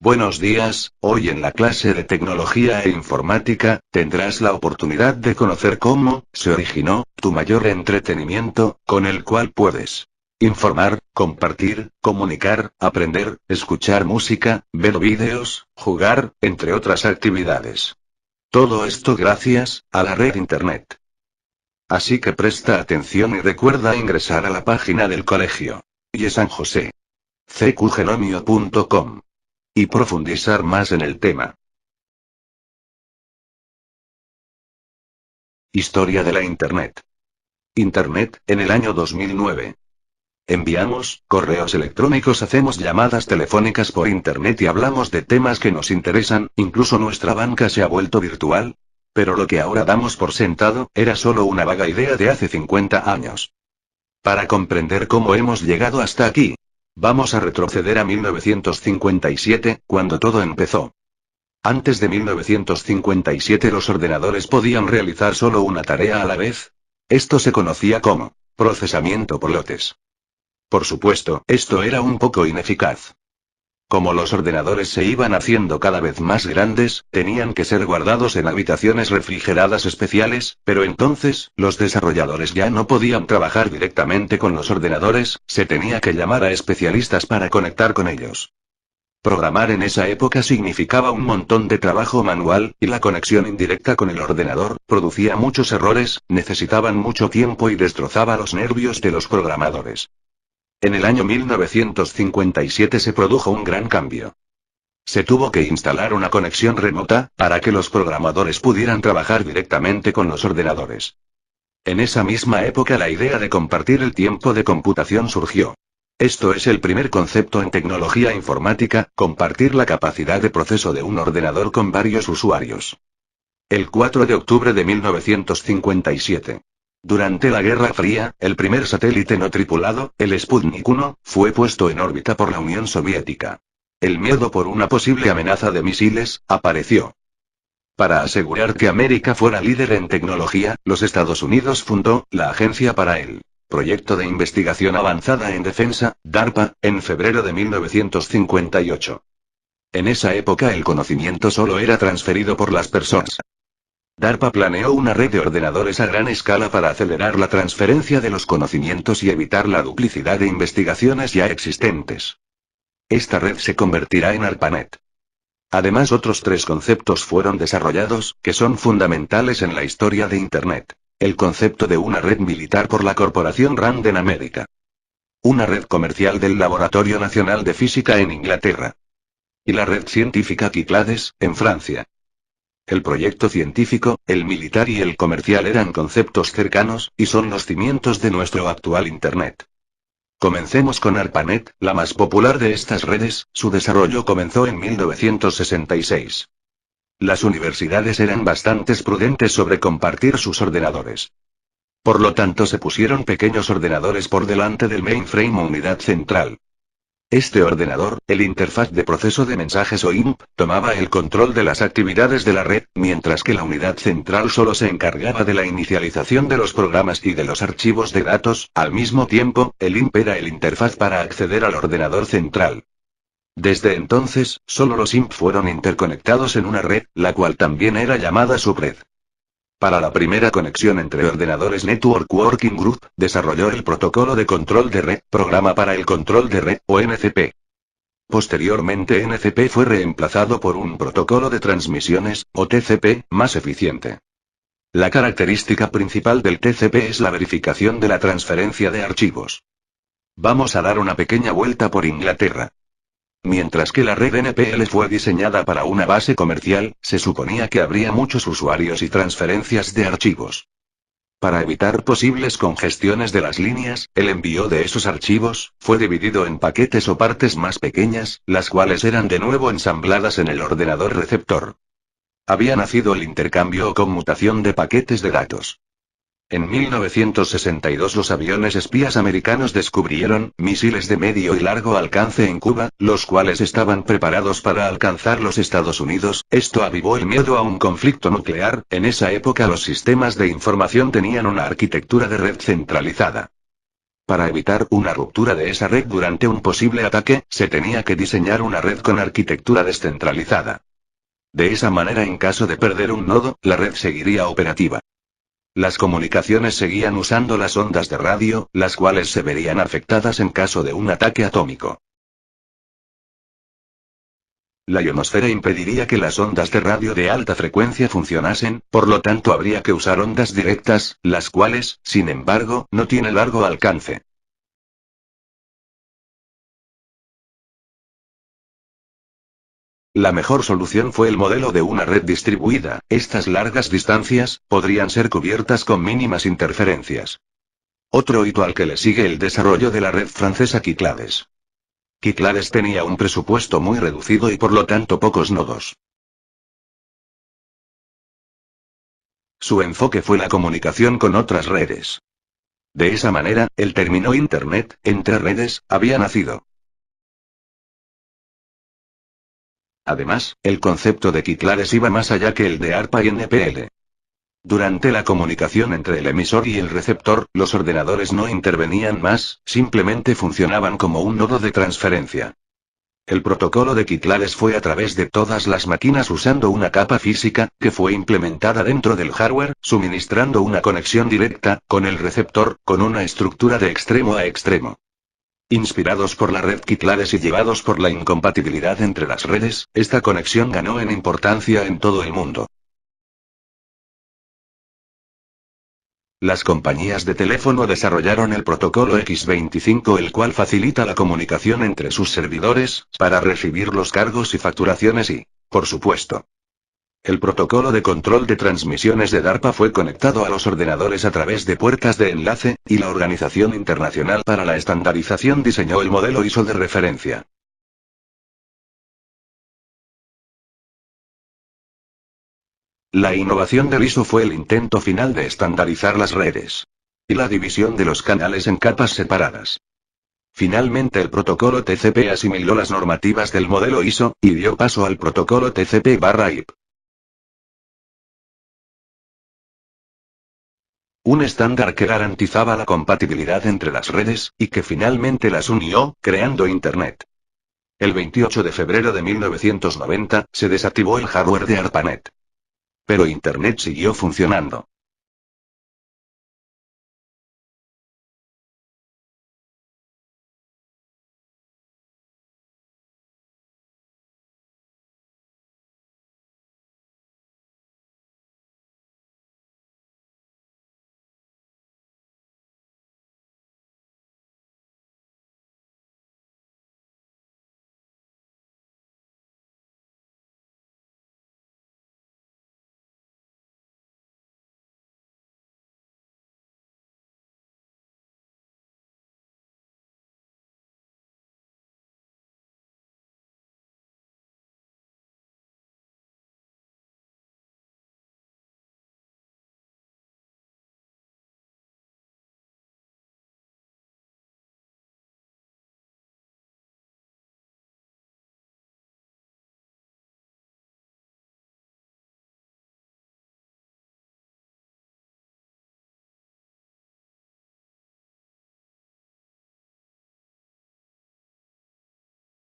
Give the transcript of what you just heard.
Buenos días, hoy en la clase de Tecnología e Informática, tendrás la oportunidad de conocer cómo se originó tu mayor entretenimiento, con el cual puedes informar, compartir, comunicar, aprender, escuchar música, ver vídeos, jugar, entre otras actividades. Todo esto gracias a la red Internet. Así que presta atención y recuerda ingresar a la página del colegio IE San José, cqgenomio.com, y profundizar más en el tema. Historia de la Internet. Internet, en el año 2009. Enviamos correos electrónicos, hacemos llamadas telefónicas por Internet y hablamos de temas que nos interesan, incluso nuestra banca se ha vuelto virtual. Pero lo que ahora damos por sentado, era solo una vaga idea de hace 50 años. Para comprender cómo hemos llegado hasta aquí, vamos a retroceder a 1957, cuando todo empezó. Antes de 1957 los ordenadores podían realizar solo una tarea a la vez. Esto se conocía como procesamiento por lotes. Por supuesto, esto era un poco ineficaz. Como los ordenadores se iban haciendo cada vez más grandes, tenían que ser guardados en habitaciones refrigeradas especiales, pero entonces, los desarrolladores ya no podían trabajar directamente con los ordenadores, se tenía que llamar a especialistas para conectar con ellos. Programar en esa época significaba un montón de trabajo manual, y la conexión indirecta con el ordenador producía muchos errores, necesitaban mucho tiempo y destrozaba los nervios de los programadores. En el año 1957 se produjo un gran cambio. Se tuvo que instalar una conexión remota, para que los programadores pudieran trabajar directamente con los ordenadores. En esa misma época la idea de compartir el tiempo de computación surgió. Esto es el primer concepto en tecnología informática, compartir la capacidad de proceso de un ordenador con varios usuarios. El 4 de octubre de 1957. Durante la Guerra Fría, el primer satélite no tripulado, el Sputnik 1, fue puesto en órbita por la Unión Soviética. El miedo por una posible amenaza de misiles apareció. Para asegurar que América fuera líder en tecnología, los Estados Unidos fundó la Agencia para el Proyecto de Investigación Avanzada en Defensa, DARPA, en febrero de 1958. En esa época el conocimiento solo era transferido por las personas. DARPA planeó una red de ordenadores a gran escala para acelerar la transferencia de los conocimientos y evitar la duplicidad de investigaciones ya existentes. Esta red se convertirá en ARPANET. Además, otros tres conceptos fueron desarrollados, que son fundamentales en la historia de Internet. El concepto de una red militar por la corporación RAND en América. Una red comercial del Laboratorio Nacional de Física en Inglaterra. Y la red científica Cyclades, en Francia. El proyecto científico, el militar y el comercial eran conceptos cercanos, y son los cimientos de nuestro actual Internet. Comencemos con ARPANET, la más popular de estas redes. Su desarrollo comenzó en 1966. Las universidades eran bastante prudentes sobre compartir sus ordenadores. Por lo tanto se pusieron pequeños ordenadores por delante del mainframe o unidad central. Este ordenador, el interfaz de proceso de mensajes o INP, tomaba el control de las actividades de la red, mientras que la unidad central solo se encargaba de la inicialización de los programas y de los archivos de datos. Al mismo tiempo, el INP era el interfaz para acceder al ordenador central. Desde entonces, solo los INP fueron interconectados en una red, la cual también era llamada subred. Para la primera conexión entre ordenadores, Network Working Group desarrolló el protocolo de control de red, programa para el control de red, o NCP. Posteriormente NCP fue reemplazado por un protocolo de transmisiones, o TCP, más eficiente. La característica principal del TCP es la verificación de la transferencia de archivos. Vamos a dar una pequeña vuelta por Inglaterra. Mientras que la red NPL fue diseñada para una base comercial, se suponía que habría muchos usuarios y transferencias de archivos. Para evitar posibles congestiones de las líneas, el envío de esos archivos fue dividido en paquetes o partes más pequeñas, las cuales eran de nuevo ensambladas en el ordenador receptor. Había nacido el intercambio o conmutación de paquetes de datos. En 1962 los aviones espías americanos descubrieron misiles de medio y largo alcance en Cuba, los cuales estaban preparados para alcanzar los Estados Unidos. Esto avivó el miedo a un conflicto nuclear. En esa época los sistemas de información tenían una arquitectura de red centralizada. Para evitar una ruptura de esa red durante un posible ataque, se tenía que diseñar una red con arquitectura descentralizada. De esa manera, en caso de perder un nodo, la red seguiría operativa. Las comunicaciones seguían usando las ondas de radio, las cuales se verían afectadas en caso de un ataque atómico. La ionosfera impediría que las ondas de radio de alta frecuencia funcionasen, por lo tanto habría que usar ondas directas, las cuales, sin embargo, no tienen largo alcance. La mejor solución fue el modelo de una red distribuida. Estas largas distancias podrían ser cubiertas con mínimas interferencias. Otro hito al que le sigue el desarrollo de la red francesa Cyclades. Cyclades tenía un presupuesto muy reducido y por lo tanto pocos nodos. Su enfoque fue la comunicación con otras redes. De esa manera, el término Internet, entre redes, había nacido. Además, el concepto de Cyclades iba más allá que el de ARPA y NPL. Durante la comunicación entre el emisor y el receptor, los ordenadores no intervenían más, simplemente funcionaban como un nodo de transferencia. El protocolo de Cyclades fue a través de todas las máquinas usando una capa física, que fue implementada dentro del hardware, suministrando una conexión directa, con el receptor, con una estructura de extremo a extremo. Inspirados por la red Cyclades y llevados por la incompatibilidad entre las redes, esta conexión ganó en importancia en todo el mundo. Las compañías de teléfono desarrollaron el protocolo X25, el cual facilita la comunicación entre sus servidores, para recibir los cargos y facturaciones y, por supuesto, el protocolo de control de transmisiones de DARPA fue conectado a los ordenadores a través de puertas de enlace, y la Organización Internacional para la Estandarización diseñó el modelo ISO de referencia. La innovación del ISO fue el intento final de estandarizar las redes y la división de los canales en capas separadas. Finalmente, el protocolo TCP asimiló las normativas del modelo ISO y dio paso al protocolo TCP/IP. Un estándar que garantizaba la compatibilidad entre las redes, y que finalmente las unió, creando Internet. El 28 de febrero de 1990, se desactivó el hardware de ARPANET. Pero Internet siguió funcionando.